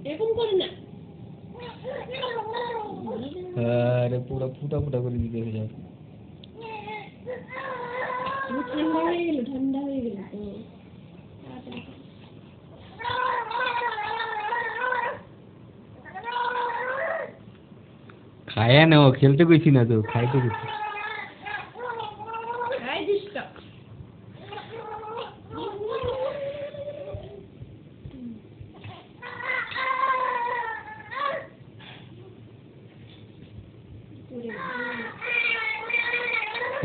এরকম করে না। আরে পুরো ফুটা ফুটা করে দিতে হয়ে যাবে। ঠান্ডা হয়ে গেল তো খায়া না, ও খেলতে কইছি না তো, খাইতে কইছি।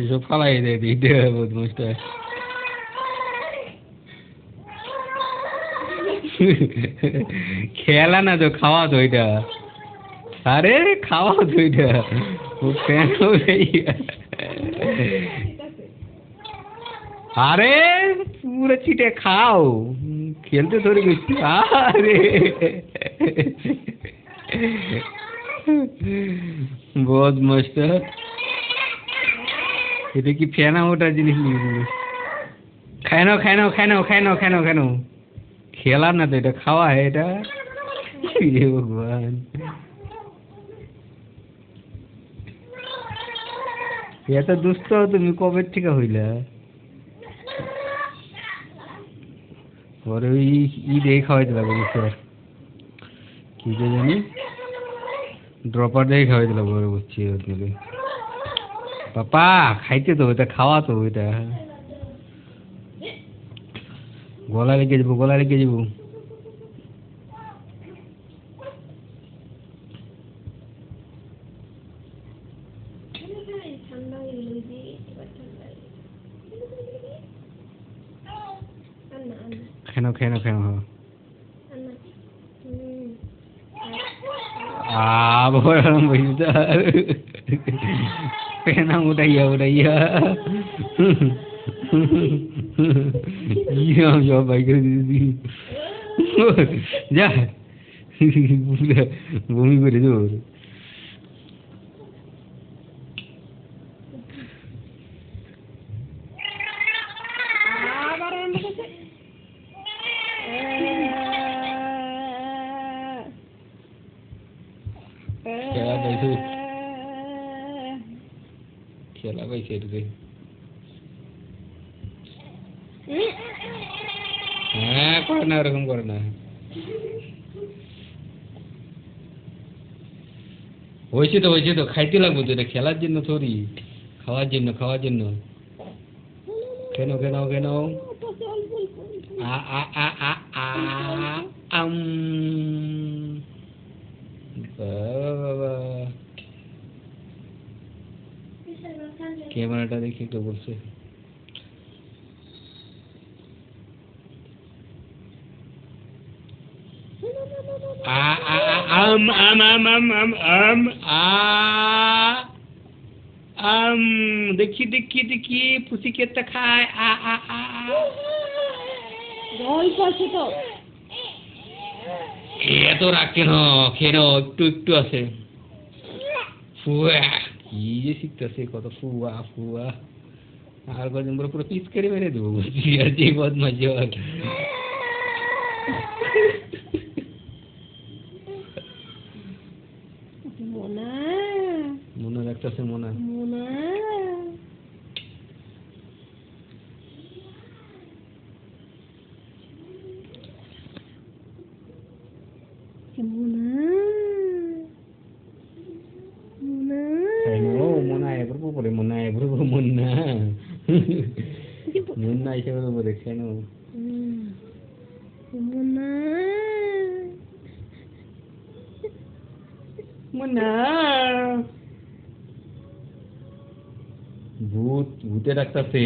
এসব ফালাই দেয় দিতে বদমাসটা। খেলা না তো, খাওয়া তো এটা। আরে খাওয়া তো এটা, ও ফ্যান হবে। আরে পুরো চিটে খাও, খেলতে ধরে গেছি। আরে বদমাসটা, এটা কি ফেনা ওটা জিনিস নিয়ে খায় নাও খায় নাও খায় নাও খায় নাও খায় নাও খায় নাও। খেলা না তো এটা, খাওয়া হয় এটা। হে ভগবান, এত দুষ্ট তুমি কবে থেকে হইলা? পরে ওই ঈদে খাওয়াইতে লাগবে স্যার, কি যে জানি ড্রপার দিয়ে খাওয়াইতে লাগবে। পরে বুঝছি ওদিকে পাপা খাইতে তো, এটা খাওয়া তো এটা। গলা লেগে যাবো, গলা লেগে যাবো। খেনো খেনো খেনো পেনা উঠাইয়া উঠাইয়া সব বাই করে দিয়েছি। যা বমি করে দেবো। খেলা পাইছে এটুকু। হ্যাঁ করে না, ওরকম করে না। হয়েছে তো খাইতে লাগবো তো, এটা খেলার জন্য থরি, খাওয়ার জন্য খাওয়ার জন্য। কেন কেন কেন আ আ আ আ আ আম বাবা, ক্যামেরাটা দেখি একটু বলছে। আম আম আম আম আম আম আম দেখি দেখি দেখি পুষি কেটে খায়। এত রাগ কেন? কেন একটু একটু আছে। ফুয়া কি যে শিখতেছে, কত ফুয়া ফুয়া। আর কদিন পরে পুরো পিস করে মেরে দেবো বুঝছি। আর যে বদমাশ মনে রাখতেছে মোনা। মুন্না হিসেবে বলে কেন মুন্না? ভূত ভূতে ডাকতেছে।